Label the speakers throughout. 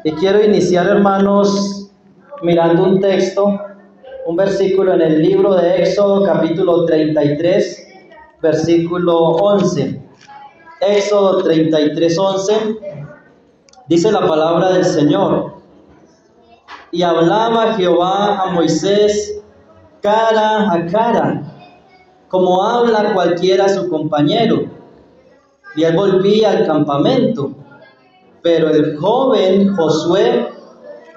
Speaker 1: Y quiero iniciar, hermanos, mirando un texto, un versículo en el libro de Éxodo, capítulo 33, versículo 11. Éxodo 33, 11, dice la palabra del Señor: y hablaba Jehová a Moisés cara a cara, como habla cualquiera a su compañero. Y él volvía al campamento. Pero el joven Josué,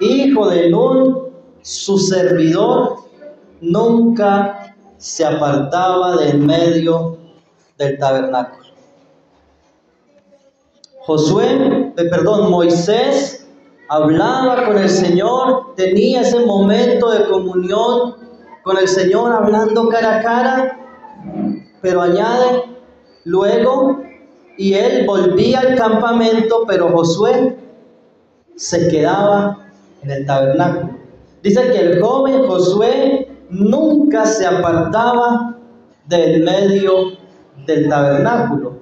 Speaker 1: hijo de Nun, su servidor, nunca se apartaba de en medio del tabernáculo. Moisés hablaba con el Señor, tenía ese momento de comunión con el Señor, hablando cara a cara, pero añade luego, y él volvía al campamento, pero Josué se quedaba en el tabernáculo. Dice que el joven Josué nunca se apartaba del medio del tabernáculo.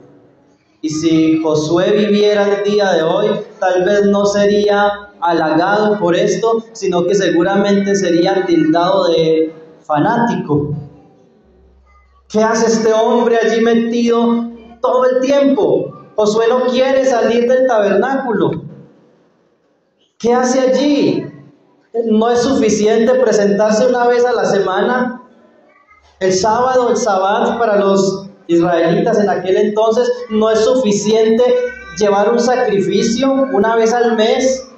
Speaker 1: Y si Josué viviera el día de hoy, tal vez no sería halagado por esto, sino que seguramente sería tildado de fanático. ¿Qué hace este hombre allí metido todo el tiempo? Josué no quiere salir del tabernáculo. ¿Qué hace allí? ¿No es suficiente presentarse una vez a la semana? El sábado, el sabbat para los israelitas en aquel entonces, ¿no es suficiente llevar un sacrificio una vez al mes,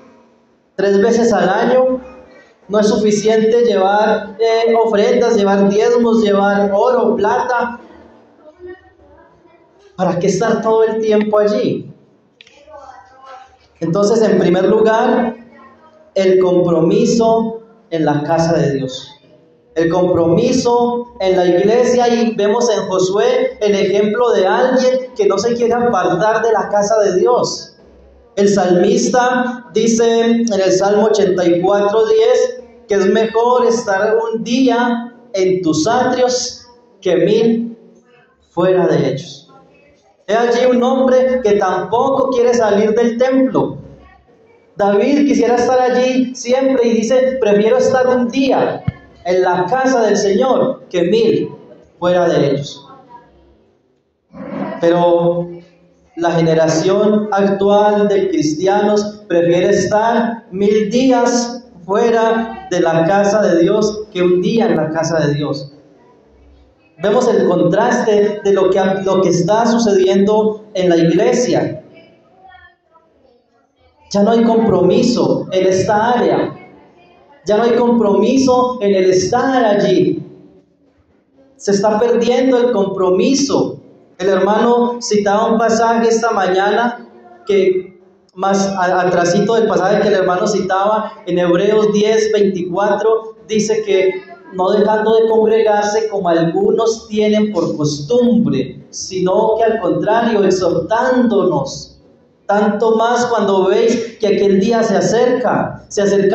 Speaker 1: 3 veces al año? ¿No es suficiente llevar ofrendas, llevar diezmos, llevar oro, plata? ¿Para qué estar todo el tiempo allí? Entonces, en primer lugar, el compromiso en la casa de Dios. El compromiso en la iglesia, y vemos en Josué el ejemplo de alguien que no se quiere apartar de la casa de Dios. El salmista dice en el Salmo 84:10 que es mejor estar un día en tus atrios que 1000 fuera de ellos. He allí un hombre que tampoco quiere salir del templo. David quisiera estar allí siempre y dice: prefiero estar un día en la casa del Señor que 1000 fuera de ellos. Pero la generación actual de cristianos prefiere estar 1000 días fuera de la casa de Dios que un día en la casa de Dios. Vemos el contraste de lo que está sucediendo en la iglesia. Ya no hay compromiso en esta área. Ya no hay compromiso en el estar allí. Se está perdiendo el compromiso. El hermano citaba un pasaje esta mañana, que más atrasito del pasaje que el hermano citaba, en Hebreos 10:24, dice que no dejando de congregarse como algunos tienen por costumbre, sino que al contrario, exhortándonos, tanto más cuando veis que aquel día se acerca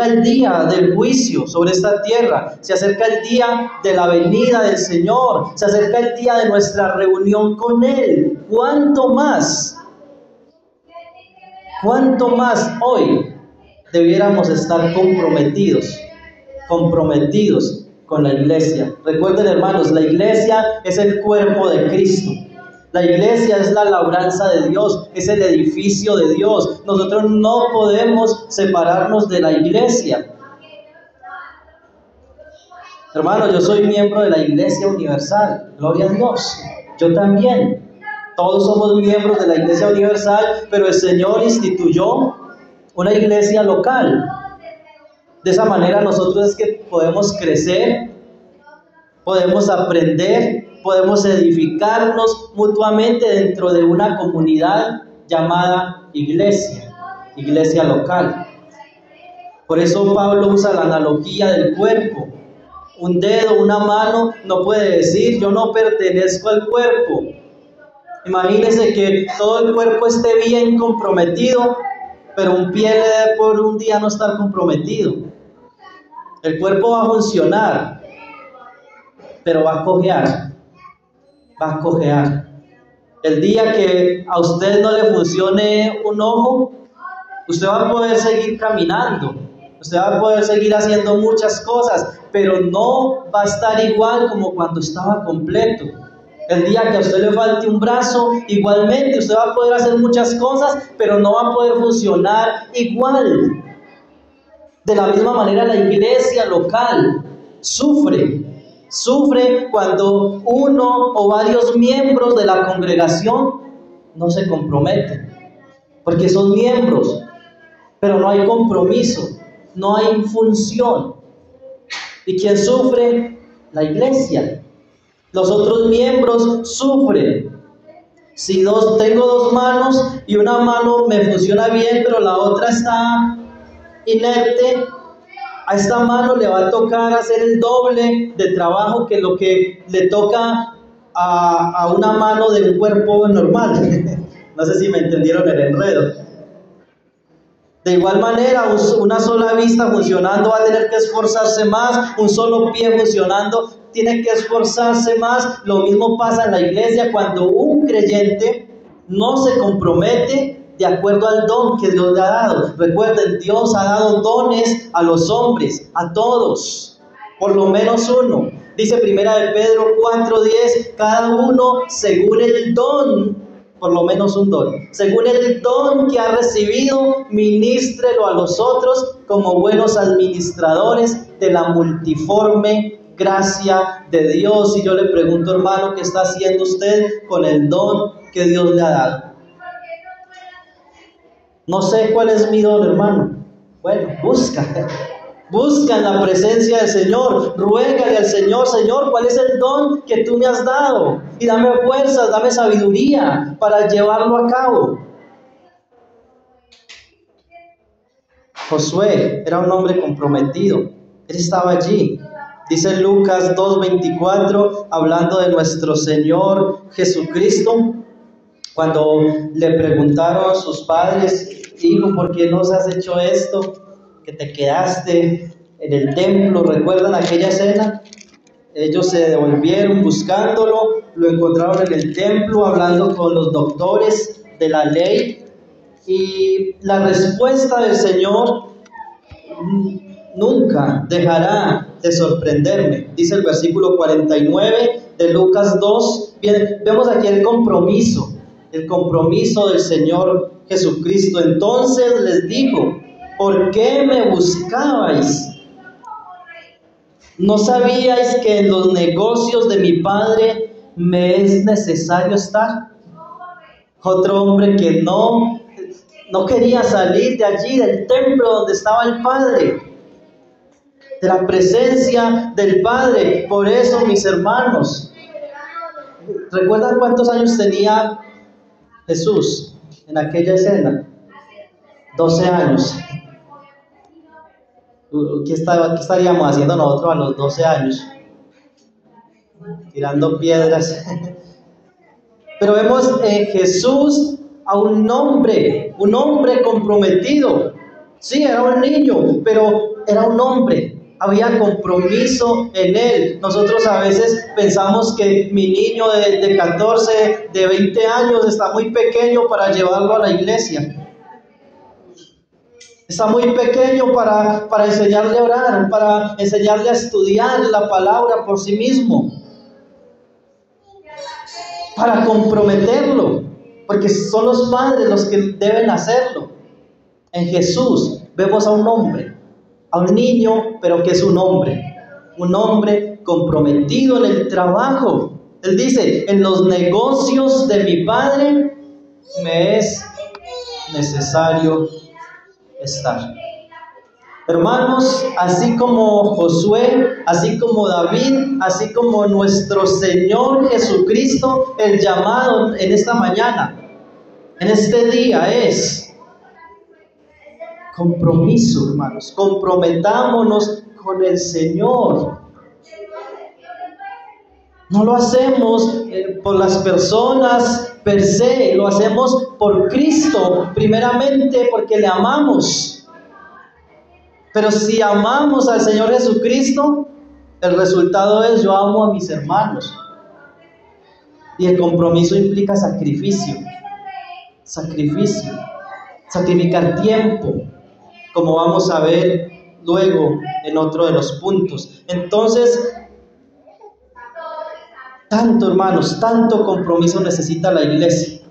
Speaker 1: el día del juicio sobre esta tierra, se acerca el día de la venida del Señor, se acerca el día de nuestra reunión con Él. ¿Cuánto más hoy debiéramos estar comprometidos con la iglesia? Recuerden, hermanos, la iglesia es el cuerpo de Cristo. La iglesia es la labranza de Dios, es el edificio de Dios. Nosotros no podemos separarnos de la iglesia. Hermanos, yo soy miembro de la Iglesia Universal, gloria a Dios. Yo también. Todos somos miembros de la Iglesia Universal, pero el Señor instituyó una iglesia local. De esa manera nosotros es que podemos crecer, podemos aprender, podemos edificarnos mutuamente dentro de una comunidad llamada iglesia local. Por eso Pablo usa la analogía del cuerpo. Un dedo, una mano no puede decir: yo no pertenezco al cuerpo. Imagínense que todo el cuerpo esté bien comprometido, pero un pie le dé por un día no estar comprometido. El cuerpo va a funcionar, pero va a cojear. El día que a usted no le funcione un ojo, Usted va a poder seguir caminando, usted va a poder seguir haciendo muchas cosas, pero no va a estar igual como cuando estaba completo. El día que a usted le falte un brazo, igualmente usted va a poder hacer muchas cosas, pero no va a poder funcionar igual. De la misma manera, la iglesia local sufre cuando uno o varios miembros de la congregación no se comprometen, porque son miembros, pero no hay compromiso, no hay función. ¿Y quién sufre? La iglesia. Los otros miembros sufren. Si tengo dos manos y una mano me funciona bien, pero la otra está inerte, a esta mano le va a tocar hacer el doble de trabajo que lo que le toca a una mano de un cuerpo normal. No sé si me entendieron el enredo. De igual manera, una sola vista funcionando va a tener que esforzarse más, un solo pie funcionando tiene que esforzarse más. Lo mismo pasa en la iglesia cuando un creyente no se compromete de acuerdo al don que Dios le ha dado. Recuerden, Dios ha dado dones a los hombres, a todos, por lo menos uno. Dice 1 de Pedro 4:10, cada uno según el don, por lo menos un don, según el don que ha recibido, ministrelo a los otros como buenos administradores de la multiforme gracia de Dios. Y yo le pregunto, hermano, ¿qué está haciendo usted con el don que Dios le ha dado? No sé cuál es mi don, hermano. Bueno, busca en la presencia del Señor, ruégale al Señor: Señor, ¿cuál es el don que tú me has dado? Y dame fuerzas, dame sabiduría para llevarlo a cabo. Josué era un hombre comprometido, él estaba allí. Dice Lucas 2:24, hablando de nuestro Señor Jesucristo, cuando le preguntaron sus padres: hijo, ¿por qué nos has hecho esto? Que te quedaste en el templo. ¿Recuerdan aquella escena? Ellos se devolvieron buscándolo, lo encontraron en el templo hablando con los doctores de la ley, y la respuesta del Señor nunca dejará de sorprenderme. Dice el versículo 49 de Lucas 2. Bien, vemos aquí el compromiso del Señor Jesucristo. Entonces les dijo: ¿por qué me buscabais? ¿No sabíais que en los negocios de mi Padre me es necesario estar? Otro hombre que no quería salir de allí, del templo donde estaba el Padre, de la presencia del Padre. Por eso, mis hermanos, ¿recuerdan cuántos años tenía Jesús en aquella escena? 12 años. ¿Qué estaríamos haciendo nosotros a los 12 años? Tirando piedras. Pero vemos en Jesús a un hombre comprometido. Sí, era un niño, pero era un hombre. Había compromiso en él. Nosotros a veces pensamos que mi niño de 14, de 20 años está muy pequeño para llevarlo a la iglesia. Está muy pequeño para enseñarle a orar, para enseñarle a estudiar la palabra por sí mismo, para comprometerlo, porque son los padres los que deben hacerlo. En Jesús vemos a un hombre, a un niño, pero que es un hombre comprometido en el trabajo. Él dice: en los negocios de mi Padre me es necesario estar. Hermanos, así como Josué, así como David, así como nuestro Señor Jesucristo, el llamado en esta mañana, en este día, es compromiso, hermanos. Comprometámonos con el Señor. No lo hacemos por las personas per se, lo hacemos por Cristo, primeramente porque le amamos. Pero si amamos al Señor Jesucristo, el resultado es: yo amo a mis hermanos. Y el compromiso implica sacrificio. santificar tiempo, como vamos a ver luego en otro de los puntos. Entonces, tanto, hermanos, tanto compromiso necesita la iglesia.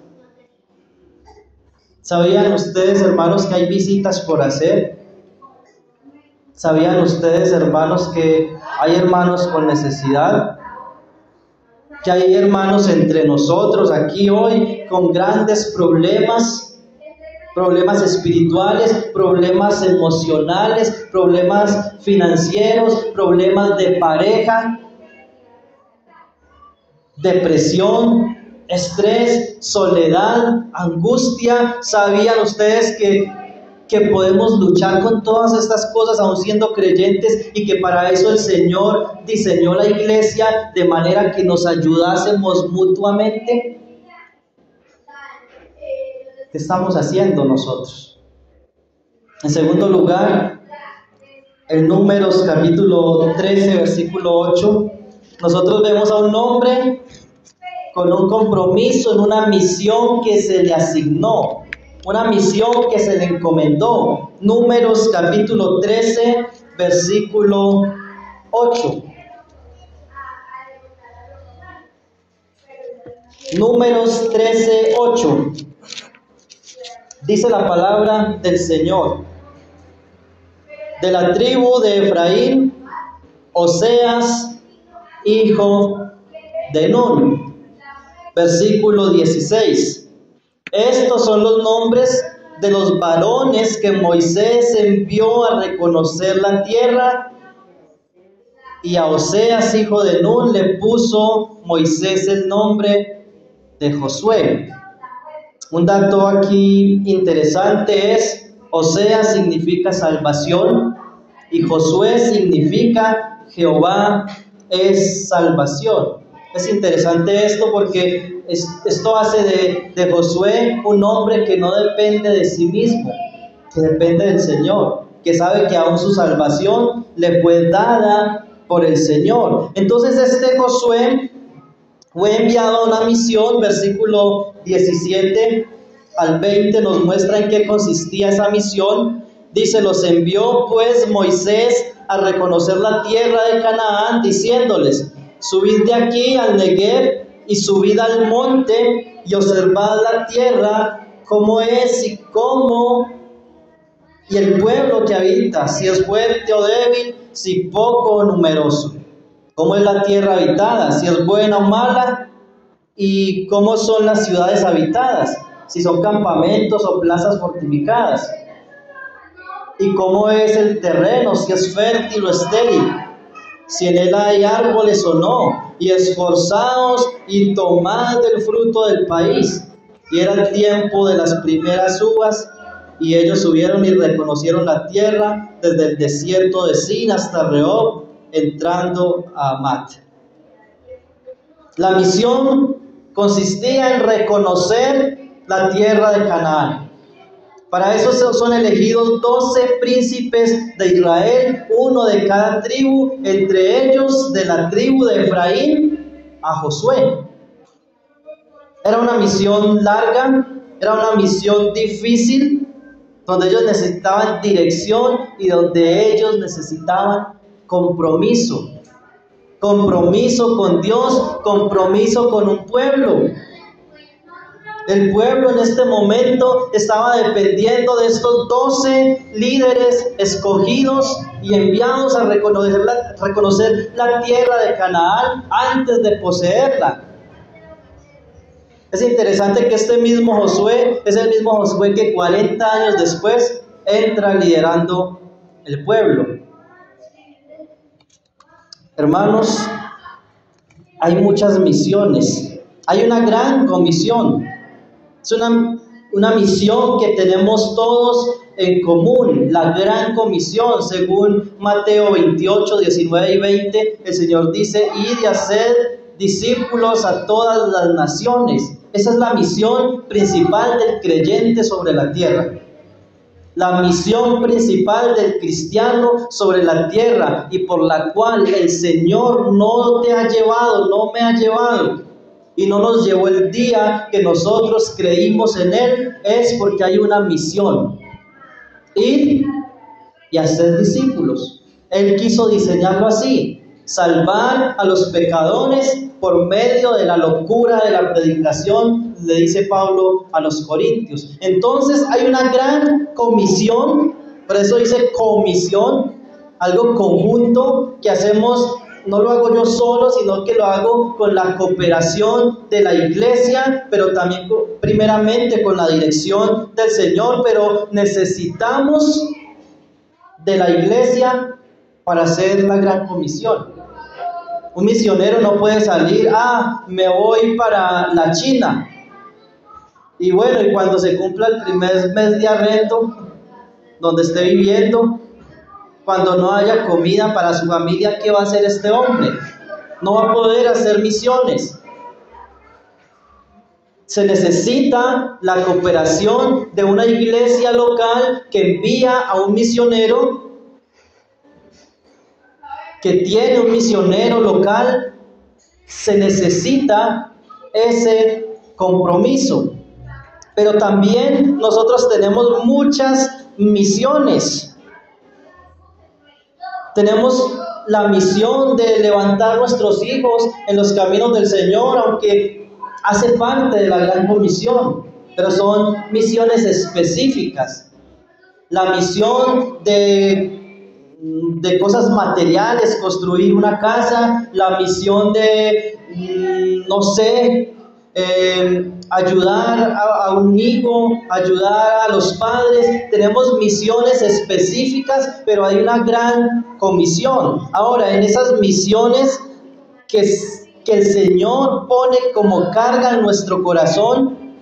Speaker 1: ¿Sabían ustedes, hermanos, que hay visitas por hacer? ¿Sabían ustedes, hermanos, que hay hermanos con necesidad? Que hay hermanos entre nosotros aquí hoy con grandes problemas espirituales, problemas emocionales, problemas financieros, problemas de pareja, depresión, estrés, soledad, angustia. ¿Sabían ustedes que podemos luchar con todas estas cosas aún siendo creyentes, y que para eso el Señor diseñó la iglesia de manera que nos ayudásemos mutuamente? ¿Qué estamos haciendo nosotros? En segundo lugar, en Números capítulo 13, versículo 8, nosotros vemos a un hombre con un compromiso en una misión que se le asignó, una misión que se le encomendó. Números capítulo 13, versículo 8. Números 13, 8. Dice la palabra del Señor: de la tribu de Efraín, Oseas, hijo de Nun. Versículo 16. Estos son los nombres de los varones que Moisés envió a reconocer la tierra, y a Oseas, hijo de Nun, le puso Moisés el nombre de Josué. Un dato aquí interesante es: Oseas significa salvación y Josué significa Jehová es salvación. Es interesante esto porque esto hace de Josué un hombre que no depende de sí mismo, que depende del Señor, que sabe que aún su salvación le fue dada por el Señor. Entonces este Josué fue enviado a una misión. Versículo 17 al 20 nos muestra en qué consistía esa misión. Dice: los envió pues Moisés a reconocer la tierra de Canaán, diciéndoles: subid de aquí al Negev y subid al monte y observad la tierra, cómo es y cómo, y el pueblo que habita, si es fuerte o débil, si poco o numeroso. Cómo es la tierra habitada, si es buena o mala, y cómo son las ciudades habitadas, si son campamentos o plazas fortificadas. Y cómo es el terreno, si es fértil o estéril, si en él hay árboles o no. Y esforzaos y tomad el fruto del país. Y era el tiempo de las primeras uvas, y ellos subieron y reconocieron la tierra desde el desierto de Sin hasta Rehob, entrando a Amat. La misión consistía en reconocer la tierra de Canaán. Para eso son elegidos 12 príncipes de Israel, uno de cada tribu, entre ellos de la tribu de Efraín a Josué. Era una misión larga, era una misión difícil, donde ellos necesitaban dirección y donde ellos necesitaban compromiso. Compromiso con Dios, compromiso con un pueblo. El pueblo en este momento estaba dependiendo de estos 12 líderes escogidos y enviados a reconocer la tierra de Canaán antes de poseerla. Es interesante que este mismo Josué es el mismo Josué que 40 años después entra liderando el pueblo. Hermanos, hay muchas misiones. Hay una gran comisión. Es una misión que tenemos todos en común, la gran comisión. Según Mateo 28, 19 y 20, el Señor dice: id y haced discípulos a todas las naciones. Esa es la misión principal del creyente sobre la tierra. La misión principal del cristiano sobre la tierra, y por la cual el Señor no te ha llevado, no me ha llevado, y no nos llevó el día que nosotros creímos en Él, es porque hay una misión: ir y hacer discípulos. Él quiso diseñarlo así: salvar a los pecadores por medio de la locura de la predicación, le dice Pablo a los Corintios. Entonces hay una gran comisión, por eso dice comisión, algo conjunto que hacemos. No lo hago yo solo, sino que lo hago con la cooperación de la iglesia, pero también primeramente con la dirección del Señor. Pero necesitamos de la iglesia para hacer la gran comisión. Un misionero no puede salir: me voy para la China. Y bueno, y cuando se cumpla el primer mes de arrendo donde esté viviendo, cuando no haya comida para su familia, ¿qué va a hacer este hombre? No va a poder hacer misiones. Se necesita la cooperación de una iglesia local que envía a un misionero, que tiene un misionero local. Se necesita ese compromiso. Pero también nosotros tenemos muchas misiones. Tenemos la misión de levantar nuestros hijos en los caminos del Señor, aunque hace parte de la gran comisión, pero son misiones específicas. La misión de cosas materiales, construir una casa, la misión de, ayudar a un hijo, ayudar a los padres. Tenemos misiones específicas, pero hay una gran comisión. Ahora, en esas misiones que el Señor pone como carga en nuestro corazón,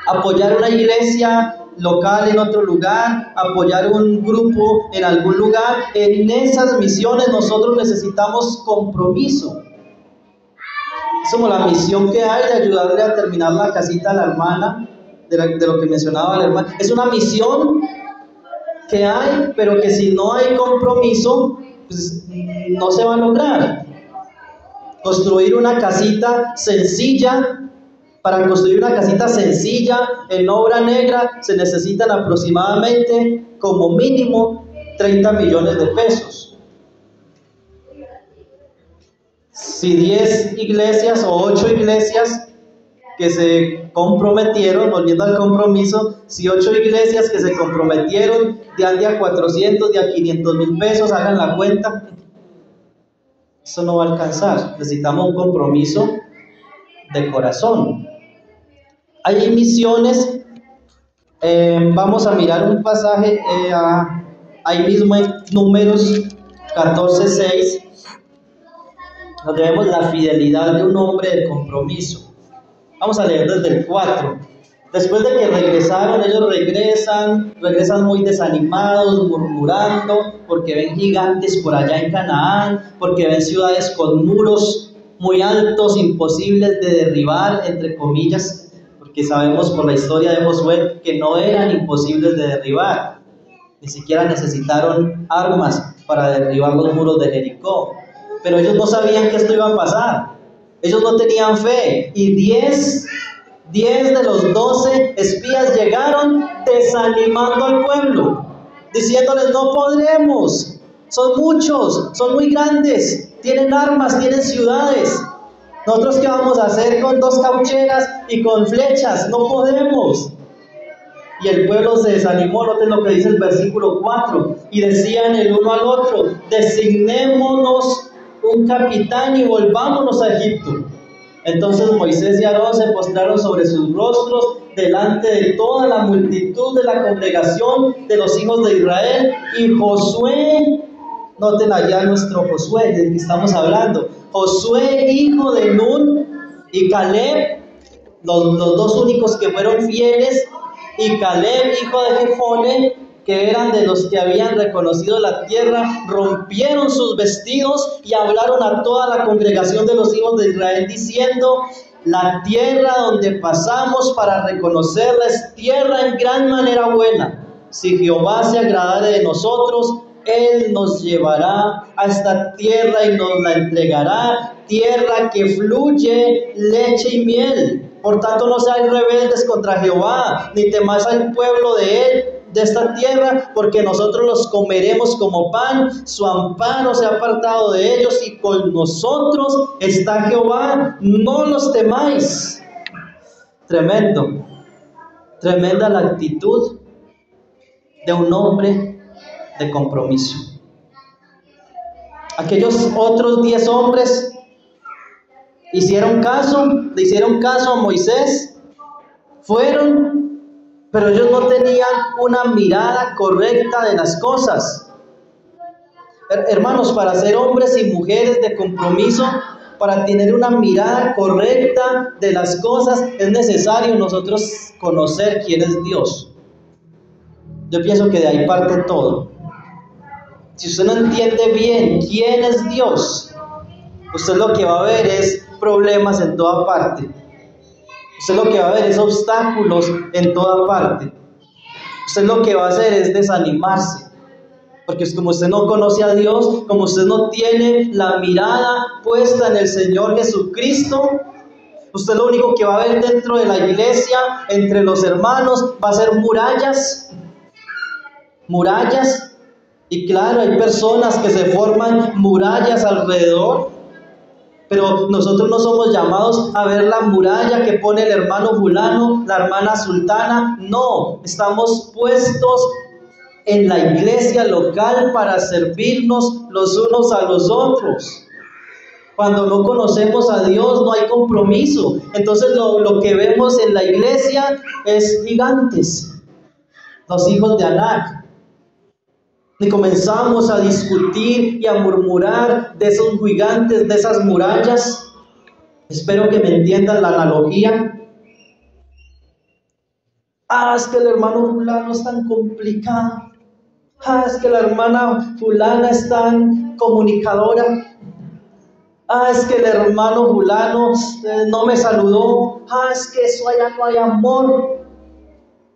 Speaker 1: apoyar una iglesia local en otro lugar, apoyar un grupo en algún lugar, en esas misiones nosotros necesitamos compromiso. Es como la misión que hay de ayudarle a terminar la casita a la hermana, de lo que mencionaba la hermana. Es una misión que hay, pero que si no hay compromiso, pues no se va a lograr. Construir una casita sencilla. Para construir una casita sencilla en obra negra se necesitan aproximadamente, como mínimo, 30 millones de pesos. Si 10 iglesias o 8 iglesias que se comprometieron, volviendo al compromiso, si 8 iglesias que se comprometieron dan de a 400, de a 500 mil pesos, hagan la cuenta, eso no va a alcanzar. Necesitamos un compromiso de corazón. Hay misiones, vamos a mirar un pasaje ahí mismo en Números 14:6, donde vemos la fidelidad de un hombre de compromiso. Vamos a leer desde el 4. Después de que regresaron, ellos regresan muy desanimados, murmurando, porque ven gigantes por allá en Canaán, porque ven ciudades con muros muy altos, imposibles de derribar, entre comillas, que sabemos por la historia de Josué que no eran imposibles de derribar. Ni siquiera necesitaron armas para derribar los muros de Jericó. Pero ellos no sabían que esto iba a pasar. Ellos no tenían fe. Y 10 de los 12 espías llegaron desanimando al pueblo, diciéndoles: no podremos, son muchos, son muy grandes, tienen armas, tienen ciudades. ¿Nosotros qué vamos a hacer con 2 caucheras y con flechas? No podemos. Y el pueblo se desanimó. Noten lo que dice el versículo 4. Y decían el uno al otro: designémonos un capitán y volvámonos a Egipto. Entonces Moisés y Aarón se postraron sobre sus rostros delante de toda la multitud de la congregación de los hijos de Israel. Y Josué, noten allá nuestro Josué del que estamos hablando, Josué hijo de Nun y Caleb, los 2 únicos que fueron fieles, y Caleb hijo de Jefone, que eran de los que habían reconocido la tierra, rompieron sus vestidos y hablaron a toda la congregación de los hijos de Israel diciendo: la tierra donde pasamos para reconocerla es tierra en gran manera buena. Si Jehová se agradare de nosotros, Él nos llevará a esta tierra y nos la entregará, tierra que fluye leche y miel. Por tanto, no seáis rebeldes contra Jehová, ni temáis al pueblo de Él, de esta tierra, porque nosotros los comeremos como pan. Su amparo se ha apartado de ellos y con nosotros está Jehová. No los temáis. Tremendo. Tremenda la actitud de un hombre de compromiso. Aquellos otros 10 hombres le hicieron caso a Moisés, fueron, pero ellos no tenían una mirada correcta de las cosas. Hermanos, para ser hombres y mujeres de compromiso, para tener una mirada correcta de las cosas, es necesario nosotros conocer quién es Dios. Yo pienso que de ahí parte todo. Si usted no entiende bien quién es Dios, usted lo que va a ver es problemas en toda parte. Usted lo que va a ver es obstáculos en toda parte. Usted lo que va a hacer es desanimarse. Porque es como usted no conoce a Dios, como usted no tiene la mirada puesta en el Señor Jesucristo, usted lo único que va a ver dentro de la iglesia, entre los hermanos, va a ser murallas. Murallas. Y claro, hay personas que se forman murallas alrededor. Pero nosotros no somos llamados a ver la muralla que pone el hermano fulano, la hermana sultana. No, estamos puestos en la iglesia local para servirnos los unos a los otros. Cuando no conocemos a Dios no hay compromiso. Entonces lo que vemos en la iglesia es gigantes, los hijos de Anac. Y comenzamos a discutir y a murmurar de esos gigantes, de esas murallas. Espero que me entiendan la analogía. Es que el hermano fulano es tan complicado. Es que la hermana fulana es tan comunicadora. Es que el hermano fulano no me saludó. Es que eso allá no hay amor.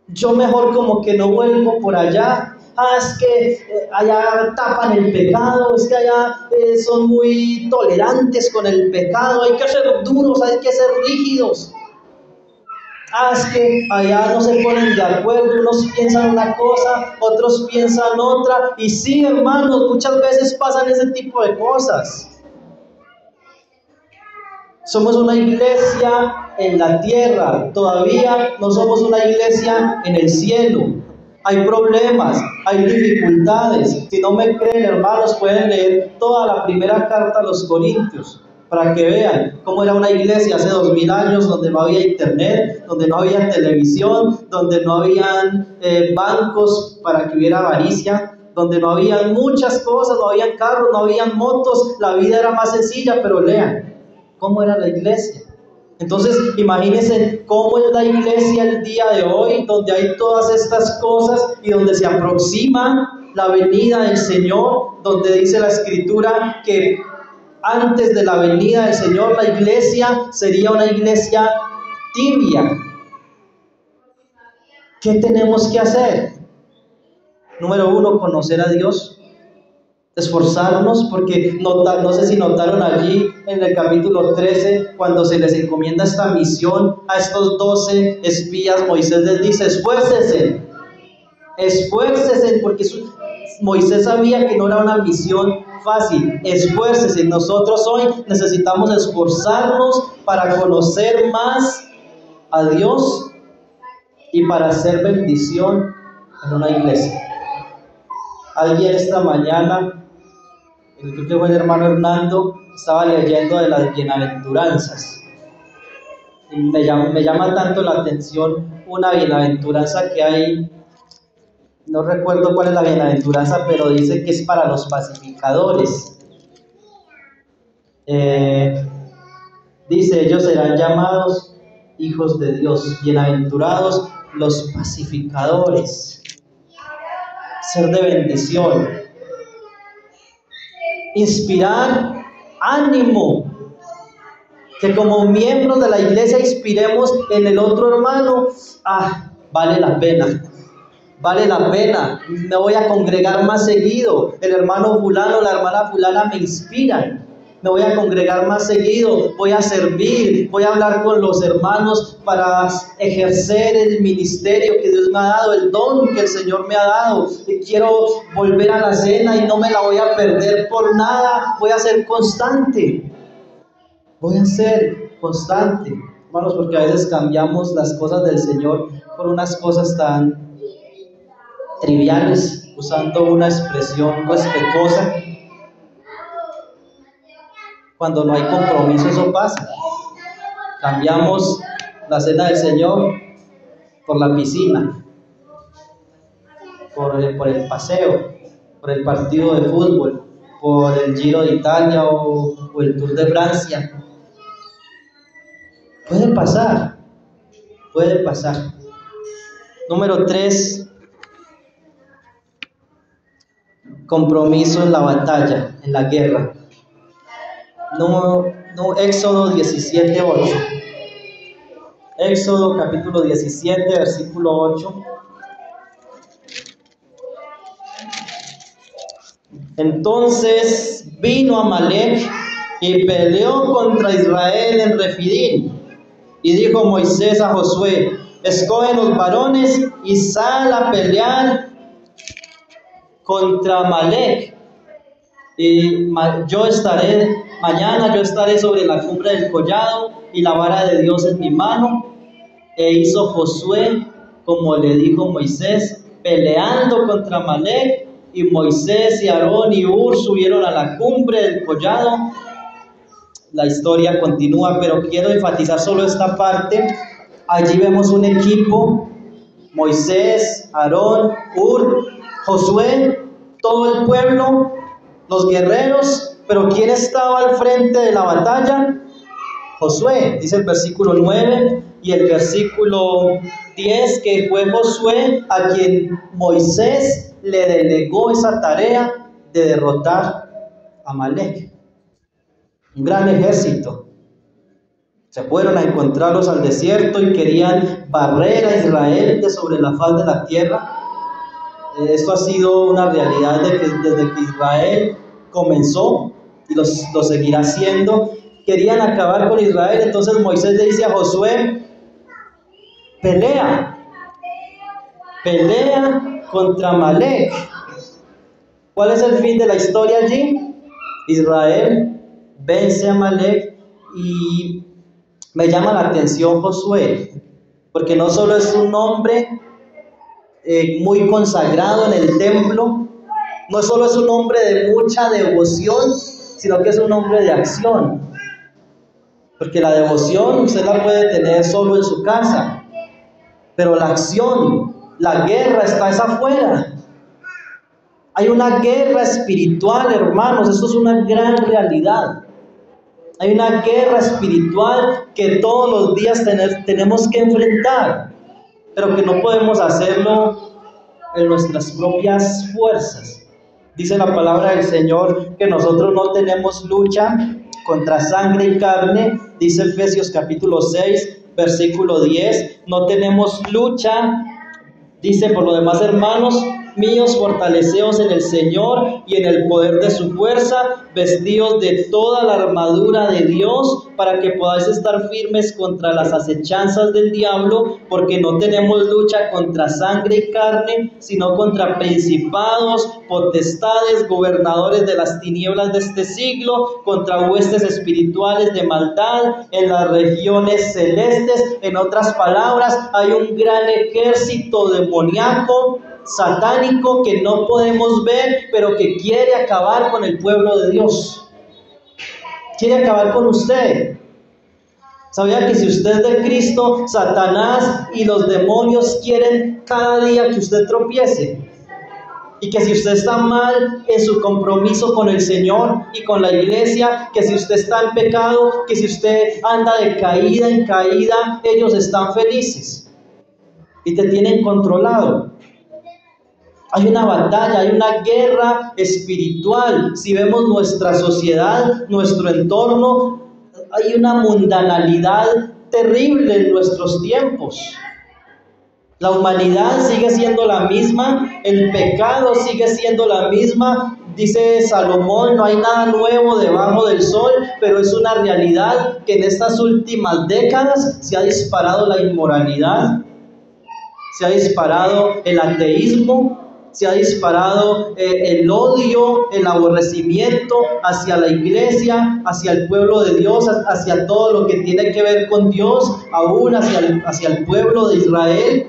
Speaker 1: Yo mejor como que no vuelvo por allá. Es que allá tapan el pecado, es que allá son muy tolerantes con el pecado, hay que ser duros, hay que ser rígidos. Es que allá no se ponen de acuerdo, unos piensan una cosa, otros piensan otra, y sí, hermanos, muchas veces pasan ese tipo de cosas. Somos una iglesia en la tierra, todavía no somos una iglesia en el cielo. Hay problemas, hay dificultades. Si no me creen, hermanos, pueden leer toda la primera carta a los Corintios para que vean cómo era una iglesia hace 2000 años, donde no había internet, donde no había televisión, donde no habían bancos para que hubiera avaricia, donde no habían muchas cosas, no habían carros, no habían motos, la vida era más sencilla, pero lean cómo era la iglesia. Entonces, imagínense cómo es la iglesia el día de hoy, donde hay todas estas cosas y donde se aproxima la venida del Señor, donde dice la Escritura que antes de la venida del Señor la iglesia sería una iglesia tibia. ¿Qué tenemos que hacer? Número 1, conocer a Dios. Esforzarnos, porque no sé si notaron allí en el capítulo 13, cuando se les encomienda esta misión a estos 12 espías, Moisés les dice: esfuércense, porque Moisés sabía que no era una misión fácil. Esfuércense. Nosotros hoy necesitamos esforzarnos para conocer más a Dios y para hacer bendición en una iglesia. Alguien esta mañana, creo que fue el hermano Hernando, estaba leyendo de las bienaventuranzas. Y me llama tanto la atención una bienaventuranza que hay, no recuerdo cuál es la bienaventuranza, pero dice que es para los pacificadores. Dice: ellos serán llamados hijos de Dios. Bienaventurados los pacificadores. Ser de bendición, inspirar ánimo, que como miembros de la iglesia inspiremos en el otro hermano. Vale la pena, vale la pena, me voy a congregar más seguido, el hermano fulano, la hermana fulana me inspiran, me voy a congregar más seguido, voy a servir, voy a hablar con los hermanos para ejercer el ministerio que Dios me ha dado, el don que el Señor me ha dado. Y quiero volver a la cena y no me la voy a perder por nada, voy a ser constante. Voy a ser constante, hermanos, porque a veces cambiamos las cosas del Señor por unas cosas tan triviales, usando una expresión respetuosa. Cuando no hay compromiso, eso pasa. Cambiamos la cena del Señor por la piscina, por el paseo, por el partido de fútbol, por el Giro de Italia o el Tour de Francia. Puede pasar, puede pasar. Número 3, compromiso en la batalla, en la guerra. Éxodo 17:8. Éxodo capítulo 17, versículo 8. Entonces vino Amalec y peleó contra Israel en Refidim. Y dijo Moisés a Josué: escoge los varones y sal a pelear contra Amalec. Y mañana yo estaré sobre la cumbre del collado y la vara de Dios en mi mano. E hizo Josué como le dijo Moisés, peleando contra Amalec. Y Moisés y Aarón y Hur subieron a la cumbre del collado. La historia continúa, pero quiero enfatizar solo esta parte. Allí vemos un equipo: Moisés, Aarón, Hur, Josué, todo el pueblo, los guerreros. Pero ¿quién estaba al frente de la batalla? Josué, dice el versículo 9 y el versículo 10, que fue Josué a quien Moisés le delegó esa tarea de derrotar a Amalec. Un gran ejército. Se fueron a encontrarlos al desierto y querían barrer a Israel de sobre la faz de la tierra. Esto ha sido una realidad desde que Israel comenzó y lo seguirá haciendo. Querían acabar con Israel. Entonces Moisés le dice a Josué: pelea contra Amalec. ¿Cuál es el fin de la historia allí? Israel vence a Amalec. Y me llama la atención Josué, porque no solo es un hombre muy consagrado en el templo, no solo es un hombre de mucha devoción, sino que es un hombre de acción. Porque la devoción usted la puede tener solo en su casa, pero la acción, la guerra está afuera. Hay una guerra espiritual, hermanos, esto es una gran realidad. Hay una guerra espiritual que todos los días tenemos que enfrentar, pero que no podemos hacerlo en nuestras propias fuerzas. Dice la palabra del Señor que nosotros no tenemos lucha contra sangre y carne. Dice Efesios capítulo 6, versículo 10. No tenemos lucha. Dice: por lo demás, hermanos míos, fortaleceos en el Señor y en el poder de su fuerza, vestidos de toda la armadura de Dios, para que podáis estar firmes contra las acechanzas del diablo, porque no tenemos lucha contra sangre y carne, sino contra principados, potestades, gobernadores de las tinieblas de este siglo, contra huestes espirituales de maldad en las regiones celestes. En otras palabras, hay un gran ejército demoníaco, satánico, que no podemos ver, pero que quiere acabar con el pueblo de Dios. Quiere acabar con usted. ¿Sabía que si usted es de Cristo, Satanás y los demonios quieren cada día que usted tropiece? Y que si usted está mal en su compromiso con el Señor y con la iglesia, que si usted está en pecado, que si usted anda de caída en caída, ellos están felices y te tienen controlado. Hay una batalla, hay una guerra espiritual. Si vemos nuestra sociedad, nuestro entorno, hay una mundanalidad terrible en nuestros tiempos. La humanidad sigue siendo la misma, el pecado sigue siendo la misma. Dice Salomón, no hay nada nuevo debajo del sol, pero es una realidad que en estas últimas décadas se ha disparado la inmoralidad, se ha disparado el ateísmo, se ha disparado el odio, el aborrecimiento hacia la iglesia, hacia el pueblo de Dios, hacia todo lo que tiene que ver con Dios, aún hacia el pueblo de Israel.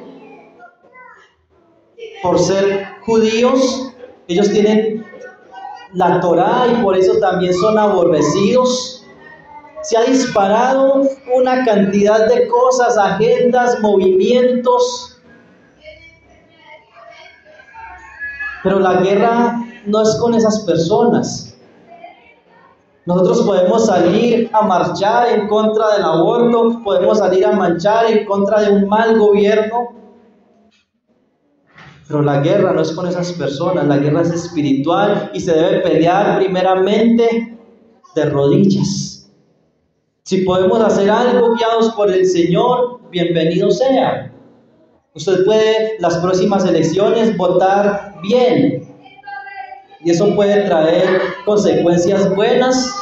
Speaker 1: Por ser judíos, ellos tienen la Torá y por eso también son aborrecidos. Se ha disparado una cantidad de cosas, agendas, movimientos. Pero la guerra no es con esas personas. Nosotros podemos salir a marchar en contra del aborto, podemos salir a marchar en contra de un mal gobierno, pero la guerra no es con esas personas, la guerra es espiritual y se debe pelear primeramente de rodillas. Si podemos hacer algo guiados por el Señor, bienvenido sea. Usted puede, las próximas elecciones, votar bien. Y eso puede traer consecuencias buenas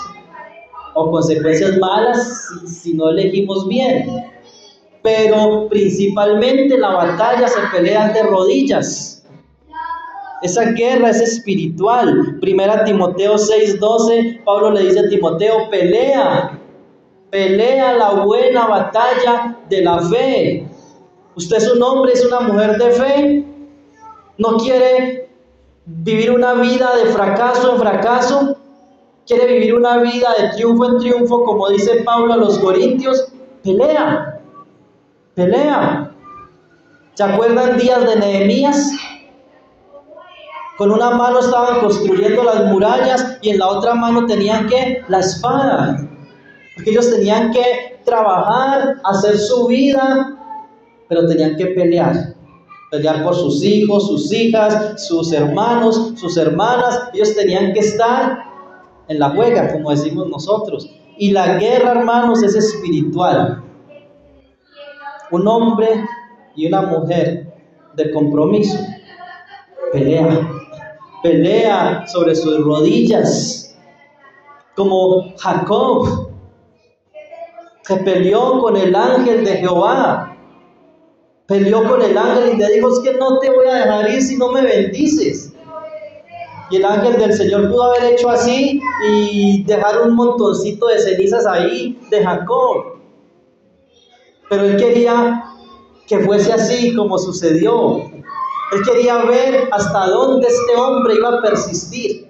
Speaker 1: o consecuencias malas si no elegimos bien. Pero principalmente la batalla se pelea de rodillas. Esa guerra es espiritual. Primera Timoteo 6:12, Pablo le dice a Timoteo, pelea la buena batalla de la fe. Usted es un hombre, es una mujer de fe. No quiere vivir una vida de fracaso en fracaso. Quiere vivir una vida de triunfo en triunfo, como dice Pablo a los Corintios. Pelea. ¿Se acuerdan días de Nehemías? Con una mano estaban construyendo las murallas y en la otra mano tenían que la espada. Porque ellos tenían que trabajar, hacer su vida, pero tenían que pelear por sus hijos, sus hijas, sus hermanos, sus hermanas. Ellos tenían que estar en la juega, como decimos nosotros. Y la guerra, hermanos, es espiritual. Un hombre y una mujer de compromiso pelea sobre sus rodillas, como Jacob, que peleó con el ángel de Jehová, peleó con el ángel y le dijo, es que no te voy a dejar ir si no me bendices. Y el ángel del Señor pudo haber hecho así y dejar un montoncito de cenizas ahí de Jacob. Pero él quería que fuese así como sucedió. Él quería ver hasta dónde este hombre iba a persistir.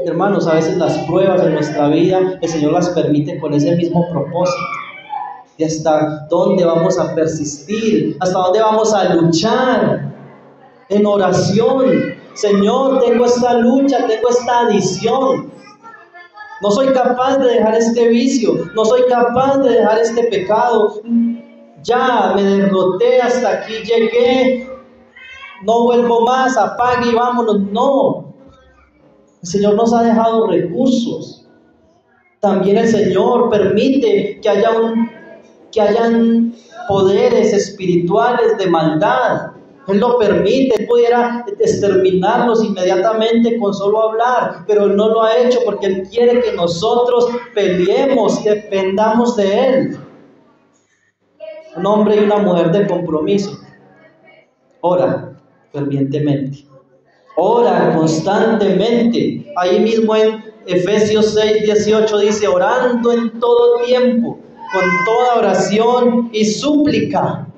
Speaker 1: Hermanos, a veces las pruebas en nuestra vida, el Señor las permite con ese mismo propósito. Y hasta dónde vamos a persistir, hasta dónde vamos a luchar en oración. Señor, tengo esta lucha, tengo esta adicción. No soy capaz de dejar este vicio, no soy capaz de dejar este pecado. Ya me derroté, hasta aquí llegué, no vuelvo más, apague y vámonos. No, el Señor nos ha dejado recursos. También el Señor permite que hayan poderes espirituales de maldad. Él lo permite, Él pudiera exterminarlos inmediatamente con solo hablar, pero Él no lo ha hecho porque Él quiere que nosotros peleemos y dependamos de Él. Un hombre y una mujer de compromiso. Ora fervientemente. Ora constantemente. Ahí mismo en Efesios 6:18 dice, orando en todo tiempo, con toda oración y súplica,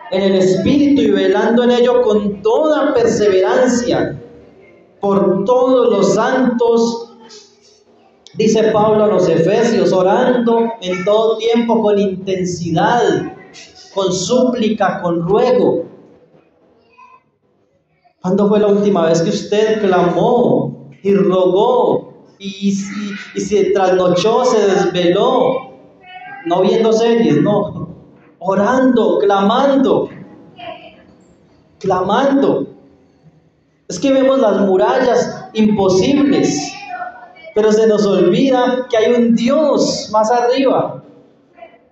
Speaker 1: en el Espíritu, y velando en ello con toda perseverancia por todos los santos. Dice Pablo a los Efesios, orando en todo tiempo con intensidad, con súplica, con ruego. ¿Cuándo fue la última vez que usted clamó y rogó y se trasnochó, se desveló? No viendo series, no. Orando, clamando. Es que vemos las murallas imposibles, pero se nos olvida que hay un Dios más arriba.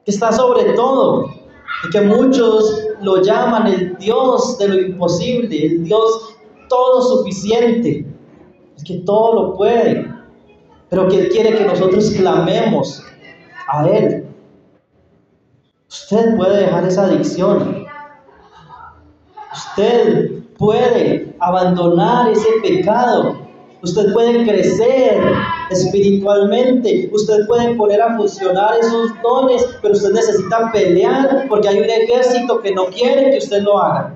Speaker 1: que está sobre todo, y que muchos lo llaman el Dios de lo imposible, el Dios todo suficiente, el que todo lo puede, pero que Él quiere que nosotros clamemos a Él. Usted puede dejar esa adicción. Usted puede abandonar ese pecado. Usted puede crecer espiritualmente. Usted puede poner a funcionar esos dones, pero usted necesita pelear porque hay un ejército que no quiere que usted lo haga.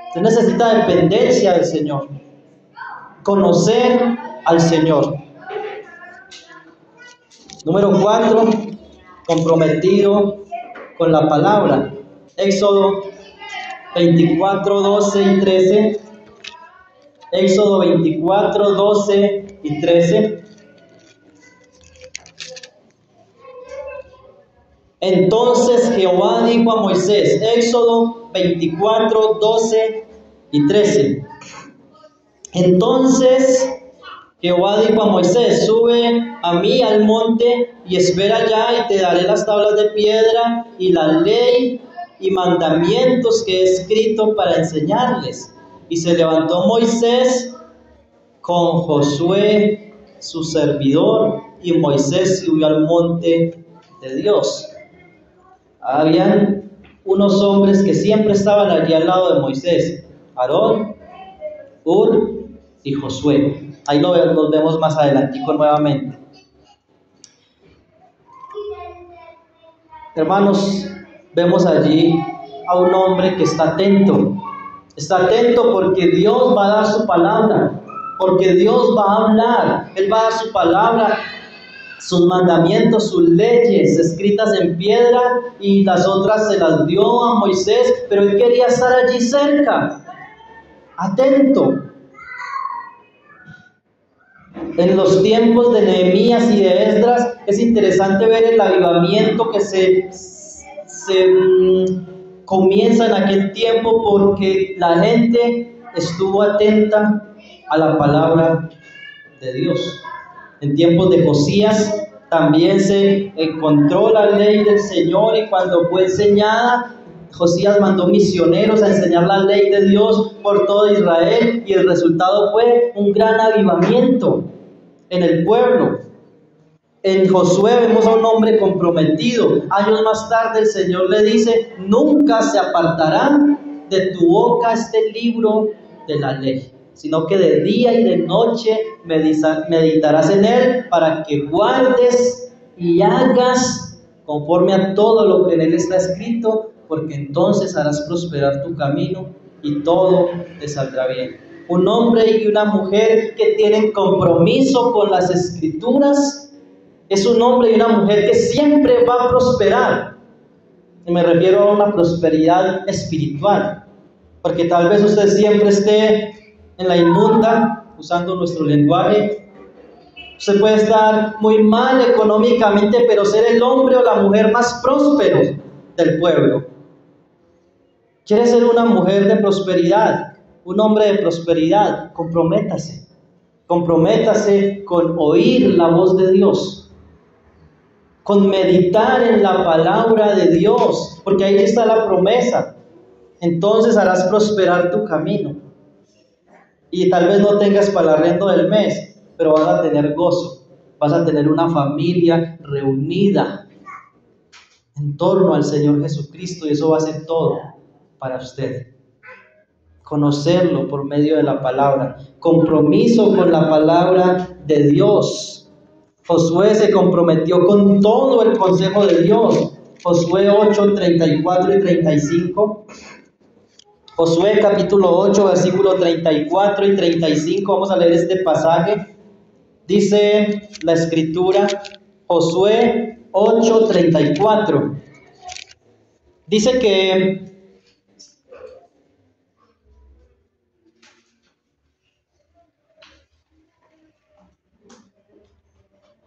Speaker 1: Usted necesita dependencia del Señor. Conocer al Señor. Número 4, comprometido con la palabra. Éxodo 24, 12 y 13. Éxodo 24, 12 y 13. Entonces Jehová dijo a Moisés, Éxodo 24, 12 y 13. Entonces Jehová dijo a Moisés, sube a mí al monte y espera allá y te daré las tablas de piedra y la ley y mandamientos que he escrito para enseñarles. Y se levantó Moisés con Josué su servidor y Moisés subió al monte de Dios. Habían unos hombres que siempre estaban allí al lado de Moisés, Aarón, Hur y Josué. Ahí los vemos más adelantico nuevamente. Hermanos, vemos allí a un hombre que está atento. Está atento porque Dios va a dar su palabra, porque Dios va a hablar. Él va a dar su palabra, sus mandamientos, sus leyes escritas en piedra, y las otras se las dio a Moisés, pero él quería estar allí cerca, atento. En los tiempos de Nehemías y de Esdras es interesante ver el avivamiento que se comienza en aquel tiempo, porque la gente estuvo atenta a la palabra de Dios. En tiempos de Josías también se encontró la ley del Señor, y cuando fue enseñada, Josías mandó misioneros a enseñar la ley de Dios por todo Israel, y el resultado fue un gran avivamiento en el pueblo. En Josué vemos a un hombre comprometido. Años más tarde el Señor le dice, nunca se apartará de tu boca este libro de la ley, sino que de día y de noche meditarás en él, para que guardes y hagas conforme a todo lo que en él está escrito, porque entonces harás prosperar tu camino y todo te saldrá bien. Un hombre y una mujer que tienen compromiso con las Escrituras es un hombre y una mujer que siempre va a prosperar. Y me refiero a una prosperidad espiritual, porque tal vez usted siempre esté en la inmunda, usando nuestro lenguaje. Usted puede estar muy mal económicamente, pero ser el hombre o la mujer más próspero del pueblo. ¿Quiere ser una mujer de prosperidad? Un hombre de prosperidad, comprométase. Comprométase con oír la voz de Dios, con meditar en la palabra de Dios, porque ahí está la promesa. Entonces harás prosperar tu camino. Y tal vez no tengas para el arriendo del mes, pero vas a tener gozo. Vas a tener una familia reunida en torno al Señor Jesucristo, y eso va a ser todo para usted. Conocerlo por medio de la palabra, compromiso con la palabra de Dios. Josué se comprometió con todo el consejo de Dios. Josué 8, 34 y 35. Josué capítulo 8, versículo 34 y 35. Vamos a leer este pasaje. Dice la escritura, Josué 8, 34. Dice que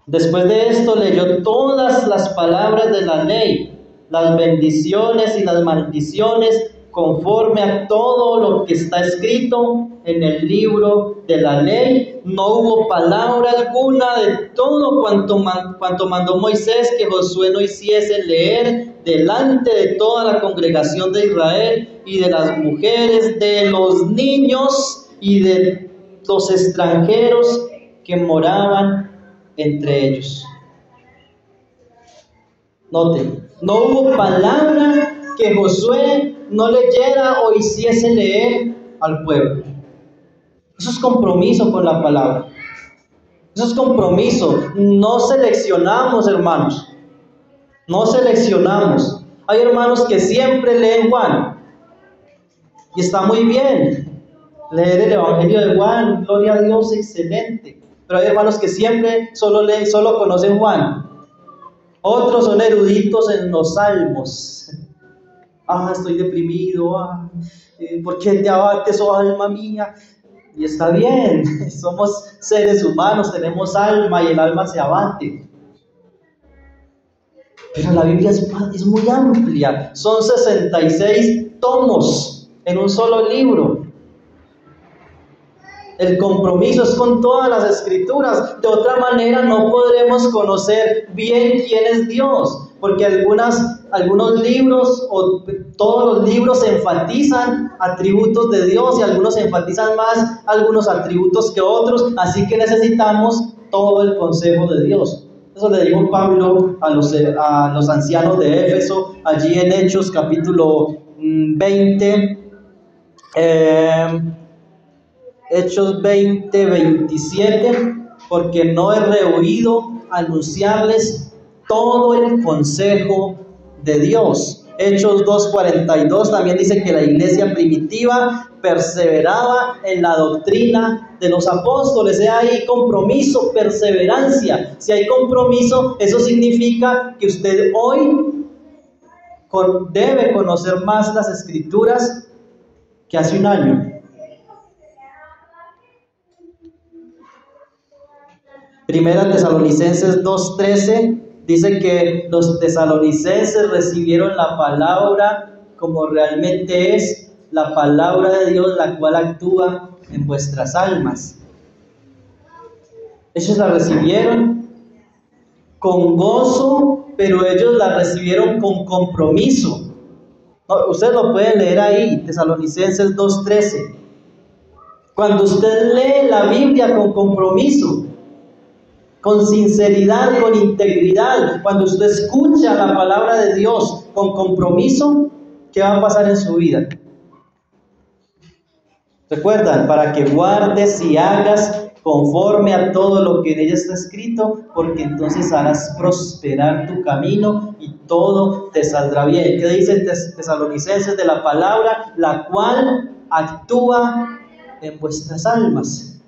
Speaker 1: después de esto leyó todas las palabras de la ley, las bendiciones y las maldiciones conforme a todo lo que está escrito en el libro de la ley. No hubo palabra alguna de todo cuanto mandó Moisés que Josué no hiciese leer delante de toda la congregación de Israel y de las mujeres, de los niños y de los extranjeros que moraban entre ellos. Noten, no hubo palabra que Josué no leyera o hiciese leer al pueblo. Eso es compromiso con la palabra. Eso es compromiso. No seleccionamos, hermanos. No seleccionamos. Hay hermanos que siempre leen Juan. Y está muy bien. Leer el Evangelio de Juan, gloria a Dios, excelente. Pero hay hermanos que siempre solo conocen Juan. Otros son eruditos en los salmos. Estoy deprimido. ¿Por qué te abates, oh alma mía? Y está bien, somos seres humanos, tenemos alma y el alma se abate. Pero la Biblia es muy amplia, son 66 tomos en un solo libro. El compromiso es con todas las escrituras. De otra manera no podremos conocer bien quién es Dios, porque algunos libros o todos los libros enfatizan atributos de Dios y algunos enfatizan más algunos atributos que otros, así que necesitamos todo el consejo de Dios. Eso le dijo Pablo a los ancianos de Éfeso, allí en Hechos capítulo 20, Hechos 20, 27, porque no he rehuido anunciarles todo el consejo de Dios. Hechos 2:42 también dice que la iglesia primitiva perseveraba en la doctrina de los apóstoles. Hay compromiso, perseverancia. Si hay compromiso, eso significa que usted hoy debe conocer más las escrituras que hace un año. Primera Tesalonicenses 2:13 dice que los tesalonicenses recibieron la palabra como realmente es la palabra de Dios, la cual actúa en vuestras almas. Ellos la recibieron con gozo, pero ellos la recibieron con compromiso. Ustedes lo pueden leer ahí, Tesalonicenses 2:13. Cuando usted lee la Biblia con compromiso, con sinceridad, con integridad, cuando usted escucha la palabra de Dios con compromiso, ¿qué va a pasar en su vida? Recuerdan, para que guardes y hagas conforme a todo lo que en ella está escrito, porque entonces harás prosperar tu camino y todo te saldrá bien. ¿Qué dice Tesalonicenses de la palabra? La cual actúa en vuestras almas.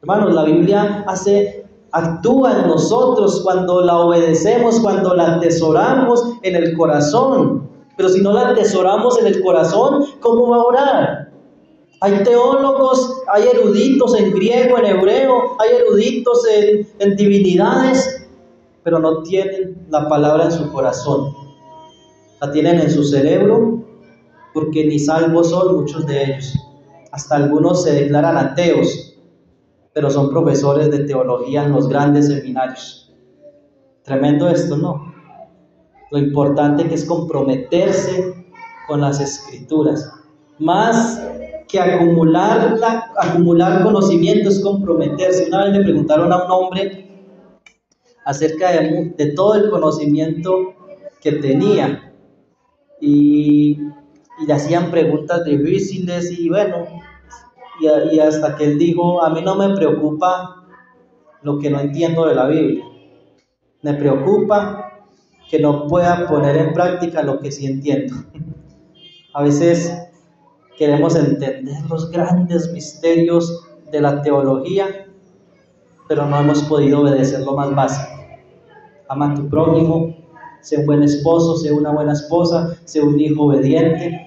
Speaker 1: Hermanos, la Biblia actúa en nosotros cuando la obedecemos, cuando la atesoramos en el corazón. Pero si no la atesoramos en el corazón, ¿cómo va a orar? Hay teólogos, hay eruditos en griego, en hebreo, hay eruditos en divinidades, pero no tienen la palabra en su corazón. La tienen en su cerebro, porque ni salvos son muchos de ellos. Hasta algunos se declaran ateos, pero son profesores de teología en los grandes seminarios. Tremendo esto, ¿no? Lo importante que es comprometerse con las escrituras. Más que acumular conocimiento es comprometerse. Una vez le preguntaron a un hombre acerca de todo el conocimiento que tenía y le hacían preguntas difíciles y bueno, y hasta que él dijo: a mí no me preocupa lo que no entiendo de la Biblia, me preocupa que no pueda poner en práctica lo que sí entiendo. A veces queremos entender los grandes misterios de la teología, pero no hemos podido obedecer lo más básico. Ama a tu prójimo, sé un buen esposo, sé una buena esposa, sé un hijo obediente.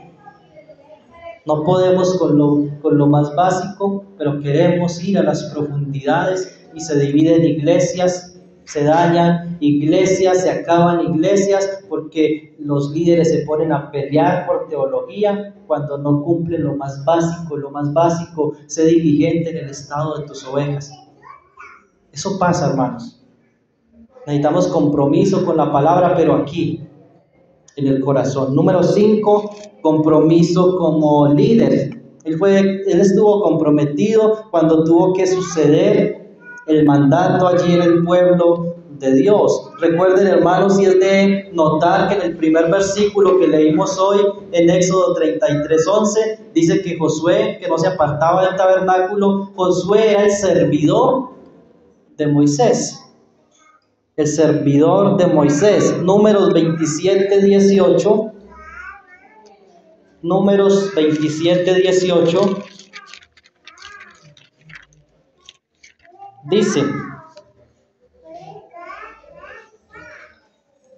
Speaker 1: No podemos con lo más básico, pero queremos ir a las profundidades y se dividen iglesias Se dañan iglesias, se acaban iglesias porque los líderes se ponen a pelear por teología cuando no cumplen lo más básico. Lo más básico, sé diligente en el estado de tus ovejas. Eso pasa, hermanos. Necesitamos compromiso con la palabra, pero aquí, en el corazón. Número 5, compromiso como líder. Él estuvo comprometido cuando tuvo que suceder el mandato allí en el pueblo de Dios. Recuerden, hermanos, y es de notar que en el primer versículo que leímos hoy, en Éxodo 33:11, dice que Josué, que no se apartaba del tabernáculo, Josué era el servidor de Moisés. El servidor de Moisés. Números 27:18. Números 27:18 dice: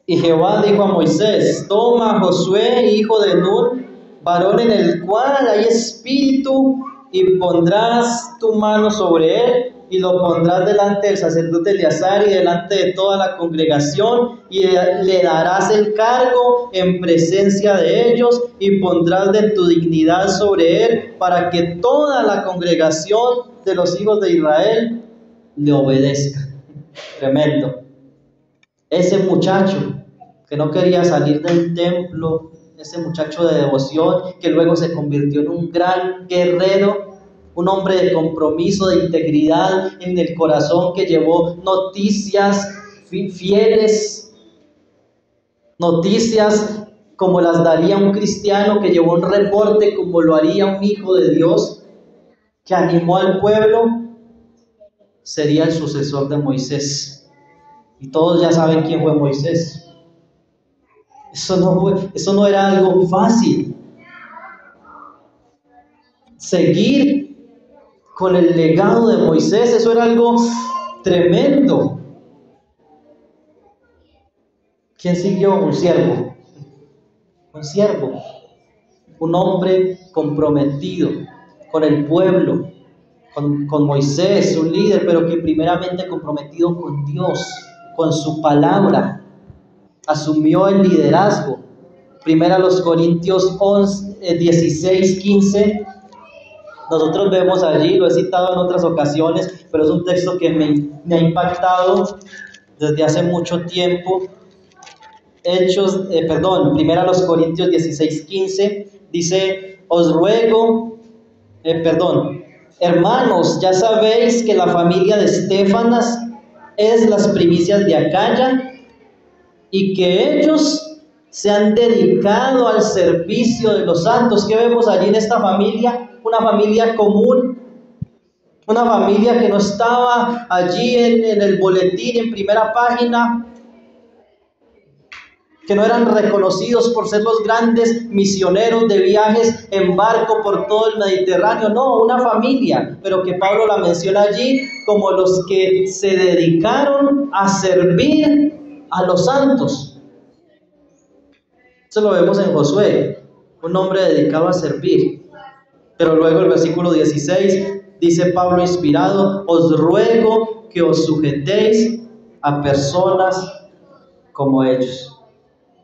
Speaker 1: y Jehová dijo a Moisés: toma a Josué, hijo de Nun, varón en el cual hay espíritu, y pondrás tu mano sobre él, y lo pondrás delante del sacerdote Eleazar y delante de toda la congregación, y le darás el cargo en presencia de ellos, y pondrás de tu dignidad sobre él, para que toda la congregación de los hijos de Israel le obedezca. Tremendo. Ese muchacho que no quería salir del templo, ese muchacho de devoción que luego se convirtió en un gran guerrero, un hombre de compromiso, de integridad en el corazón, que llevó noticias fieles, noticias como las daría un cristiano, que llevó un reporte como lo haría un hijo de Dios, que animó al pueblo, sería el sucesor de Moisés. Y todos ya saben quién fue Moisés. Eso no era algo fácil. Seguir con el legado de Moisés, eso era algo tremendo. ¿Quién siguió? Un siervo. Un siervo. Un hombre comprometido con el pueblo, con Moisés, su líder, pero que primeramente comprometido con Dios, con su palabra. Asumió el liderazgo. Primera los Corintios 16:15. Nosotros vemos allí, lo he citado en otras ocasiones, pero es un texto que me ha impactado desde hace mucho tiempo. Primera los Corintios 16:15 dice: os ruego, hermanos, ya sabéis que la familia de Estéfanas es las primicias de Acaya, y que ellos se han dedicado al servicio de los santos. ¿Qué vemos allí en esta familia? Una familia común, una familia que no estaba allí en el boletín, en primera página, que no eran reconocidos por ser los grandes misioneros de viajes en barco por todo el Mediterráneo. No, una familia, pero que Pablo la menciona allí como los que se dedicaron a servir a los santos. Eso lo vemos en Josué, un hombre dedicado a servir. Pero luego el versículo 16 dice Pablo inspirado: os ruego que os sujetéis a personas como ellos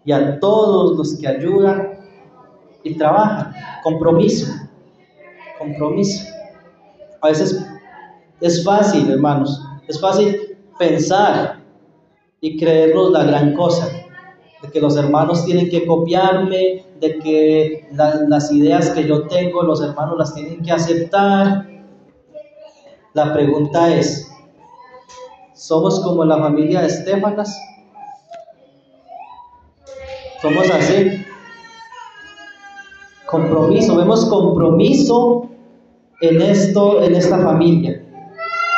Speaker 1: y a todos los que ayudan y trabajan. Compromiso. A veces es fácil, hermanos, es fácil pensar y creernos la gran cosa, de que los hermanos tienen que copiarme, de que las ideas que yo tengo, los hermanos las tienen que aceptar. La pregunta es: ¿somos como la familia de Estéfanas? ¿Somos así? Compromiso, vemos compromiso en esta familia.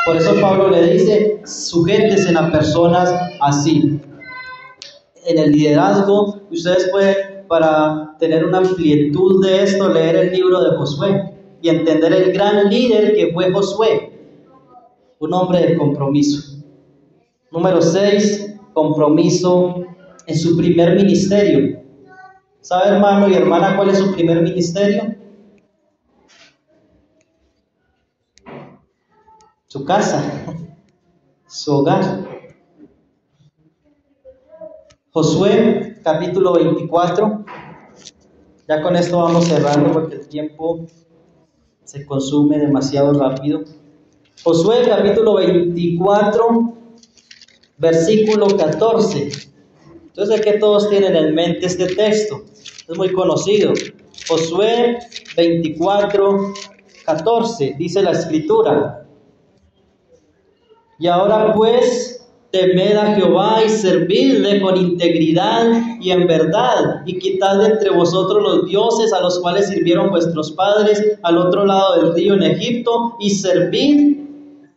Speaker 1: Por eso Pablo le dice: sujétense a personas así. En el liderazgo, ustedes pueden, para tener una amplitud de esto, leer el libro de Josué y entender el gran líder que fue Josué, un hombre de compromiso. Número 6, compromiso en su primer ministerio. ¿Sabe, hermano y hermana, cuál es su primer ministerio? Su casa, su hogar. Josué, capítulo 24. Ya con esto vamos cerrando porque el tiempo se consume demasiado rápido. Josué, capítulo 24, versículo 14. Yo sé que todos tienen en mente este texto, es muy conocido. Josué 24, 14, dice la Escritura: y ahora pues, temed a Jehová y servidle con integridad y en verdad, y quitad de entre vosotros los dioses a los cuales sirvieron vuestros padres al otro lado del río en Egipto, y servid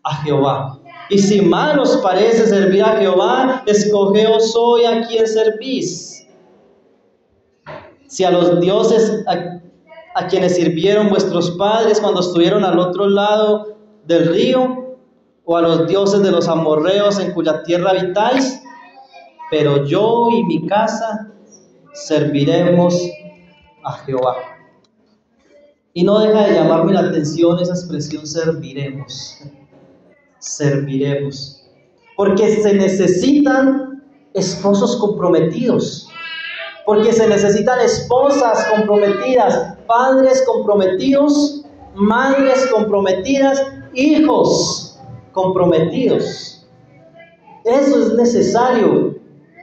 Speaker 1: a Jehová. Y si mal os parece servir a Jehová, escogeos hoy a quién servís. Si a los dioses a quienes sirvieron vuestros padres cuando estuvieron al otro lado del río, o a los dioses de los amorreos en cuya tierra habitáis, pero yo y mi casa serviremos a Jehová. Y no deja de llamarme la atención esa expresión serviremos. Serviremos. Porque se necesitan esposos comprometidos. Porque se necesitan esposas comprometidas, padres comprometidos, madres comprometidas, hijos comprometidos. Eso es necesario.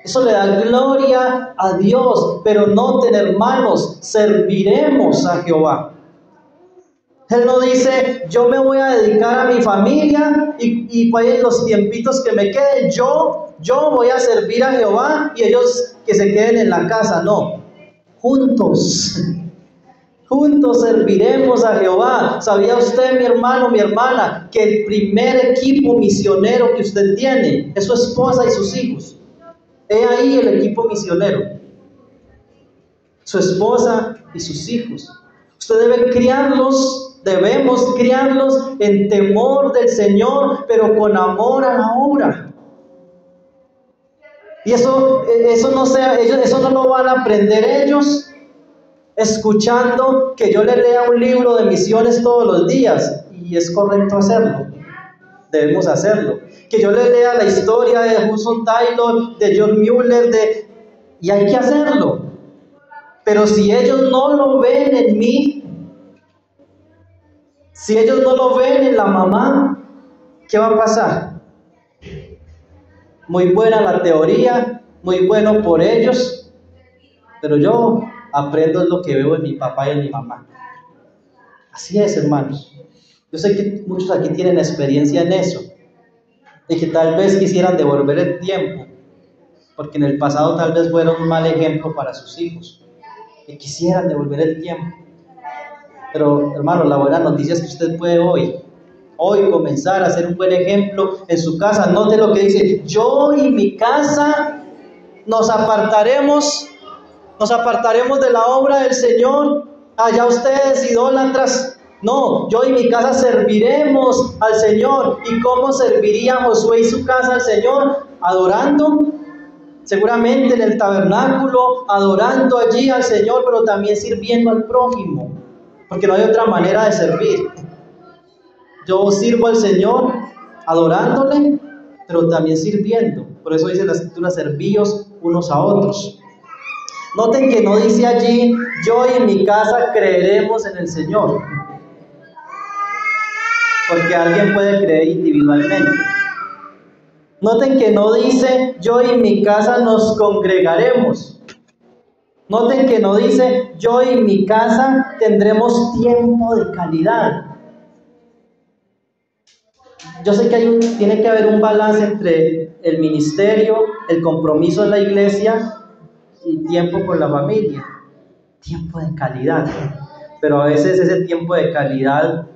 Speaker 1: Eso le da gloria a Dios. Pero noten, hermanos, serviremos a Jehová. Él no dice, yo me voy a dedicar a mi familia y pues los tiempitos que me queden, yo voy a servir a Jehová y ellos que se queden en la casa. No, juntos serviremos a Jehová. ¿Sabía usted, mi hermano, mi hermana, que el primer equipo misionero que usted tiene es su esposa y sus hijos? He ahí el equipo misionero, su esposa y sus hijos. Usted debe criarlos, debemos criarlos en temor del Señor, pero con amor a la obra. Y eso no lo van a aprender ellos escuchando que yo les lea un libro de misiones todos los días, y es correcto hacerlo, debemos hacerlo. Que yo les lea la historia de Hudson Taylor, de John Mueller, y hay que hacerlo. Pero si ellos no lo ven en mí, si ellos no lo ven en la mamá, ¿qué va a pasar? Muy buena la teoría, muy bueno por ellos, pero yo aprendo lo que veo en mi papá y en mi mamá. Así es, hermanos. Yo sé que muchos aquí tienen experiencia en eso, y que tal vez quisieran devolver el tiempo, porque en el pasado tal vez fueron un mal ejemplo para sus hijos, que quisieran devolver el tiempo. Pero, hermanos, la buena noticia es que usted puede hoy comenzar a ser un buen ejemplo en su casa. Note lo que dice: yo y mi casa nos apartaremos de la obra del Señor. Allá ustedes idólatras. No, yo y mi casa serviremos al Señor. ¿Y cómo serviría Josué y su casa al Señor? Adorando, seguramente en el tabernáculo, adorando allí al Señor, pero también sirviendo al prójimo, porque no hay otra manera de servir. Yo sirvo al Señor adorándole, pero también sirviendo. Por eso dice la Escritura: servíos unos a otros. Noten que no dice allí, yo y mi casa creeremos en el Señor, porque alguien puede creer individualmente. Noten que no dice, yo y mi casa nos congregaremos. Noten que no dice, yo y mi casa tendremos tiempo de calidad. Yo sé que tiene que haber un balance entre el ministerio, el compromiso en la iglesia y tiempo con la familia. Tiempo de calidad. Pero a veces ese tiempo de calidad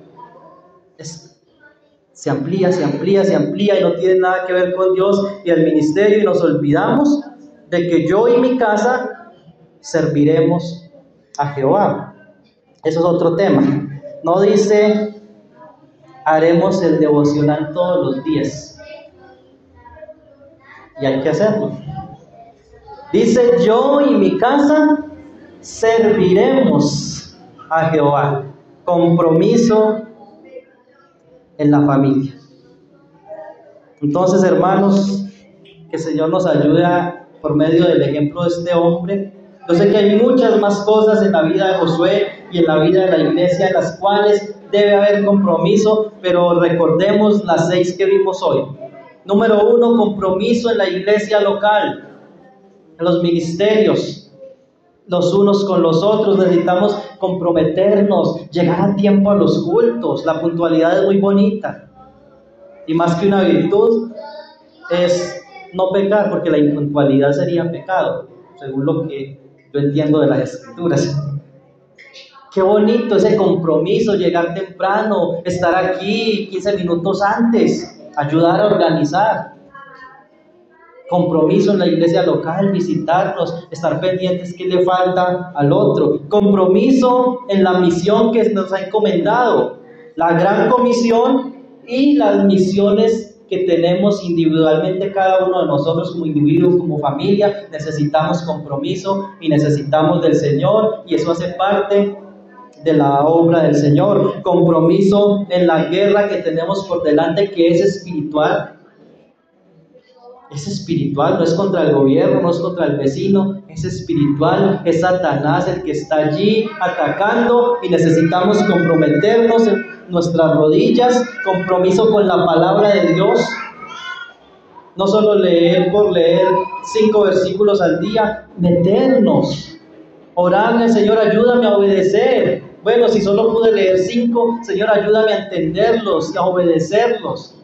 Speaker 1: se amplía y no tiene nada que ver con Dios y el ministerio, y nos olvidamos de que yo y mi casa serviremos a Jehová. Eso es otro tema. No dice haremos el devocional todos los días, y hay que hacerlo. Dice yo y mi casa serviremos a Jehová. Compromiso en la familia. Entonces, hermanos, que el Señor nos ayude a por medio del ejemplo de este hombre. Yo sé que hay muchas más cosas en la vida de Josué y en la vida de la iglesia en las cuales debe haber compromiso, pero recordemos las 6 que vimos hoy. Número 1, compromiso en la iglesia local, en los ministerios, los unos con los otros. Necesitamos comprometernos, llegar a tiempo a los cultos. La puntualidad es muy bonita, y más que una virtud es no pecar, porque la impuntualidad sería pecado, según lo que yo entiendo de las Escrituras. Qué bonito ese compromiso, llegar temprano, estar aquí 15 minutos antes, ayudar a organizar. Compromiso en la iglesia local, visitarnos, estar pendientes qué le falta al otro. Compromiso en la misión que nos ha encomendado, la gran comisión y las misiones que tenemos individualmente cada uno de nosotros como individuos, como familia. Necesitamos compromiso y necesitamos del Señor, y eso hace parte de la obra del Señor. Compromiso en la guerra que tenemos por delante, que es espiritual. Es espiritual, no es contra el gobierno, no es contra el vecino, es espiritual. Es Satanás el que está allí atacando, y necesitamos comprometernos en nuestras rodillas. Compromiso con la palabra de Dios, no solo leer por leer 5 versículos al día, meternos, orarle: Señor, ayúdame a obedecer. Bueno, si solo pude leer 5, Señor, ayúdame a entenderlos y a obedecerlos.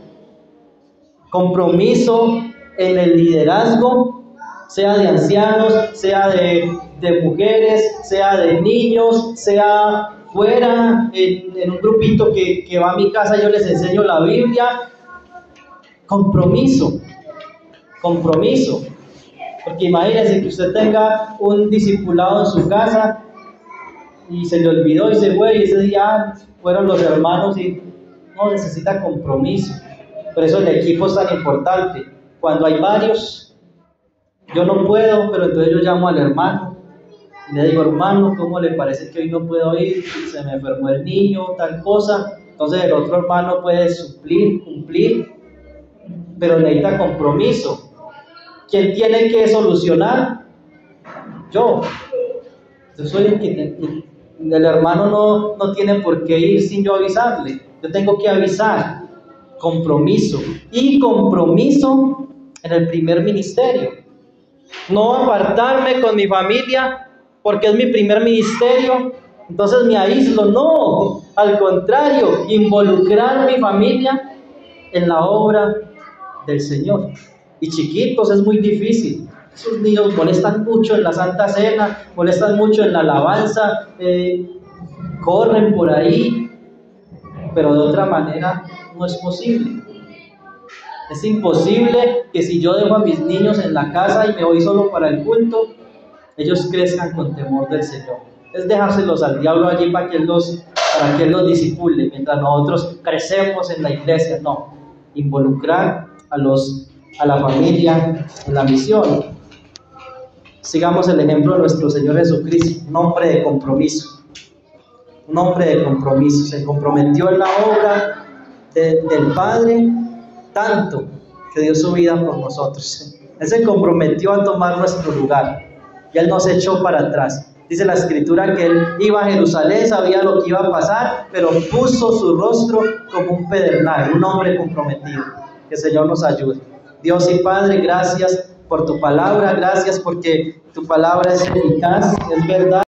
Speaker 1: Compromiso en el liderazgo, sea de ancianos, sea de mujeres, sea de niños, sea fuera, en un grupito que va a mi casa, yo les enseño la Biblia. Compromiso, porque imagínense que usted tenga un discipulado en su casa y se le olvidó y se fue, y ese día fueron los hermanos, y no, necesita compromiso. Por eso el equipo es tan importante. Cuando hay varios, yo no puedo, pero entonces yo llamo al hermano y le digo: hermano, ¿cómo le parece que hoy no puedo ir? Se me enfermó el niño, tal cosa. Entonces el otro hermano puede suplir, cumplir, pero necesita compromiso. ¿Quién tiene que solucionar? Yo. Yo soy el que el hermano no tiene por qué ir sin yo avisarle. Yo tengo que avisar. Compromiso. Y compromiso en el primer ministerio. No apartarme con mi familia porque es mi primer ministerio, entonces me aíslo. No, al contrario, involucrar a mi familia en la obra del Señor. Y chiquitos, es muy difícil. Esos niños molestan mucho en la Santa Cena, molestan mucho en la alabanza, corren por ahí, pero de otra manera no es posible. Es imposible que si yo dejo a mis niños en la casa y me voy solo para el culto, ellos crezcan con temor del Señor. Es dejárselos al diablo allí para que él los disipule, mientras nosotros crecemos en la iglesia. No, involucrar a la familia en la misión. Sigamos el ejemplo de nuestro Señor Jesucristo, un hombre de compromiso. Un hombre de compromiso, se comprometió en la obra del Padre, tanto que dio su vida por nosotros. Él se comprometió a tomar nuestro lugar y Él nos echó para atrás. Dice la Escritura que Él iba a Jerusalén, sabía lo que iba a pasar, pero puso su rostro como un pedernal, un hombre comprometido. Que el Señor nos ayude. Dios y Padre, gracias por tu palabra, gracias porque tu palabra es eficaz, es verdad.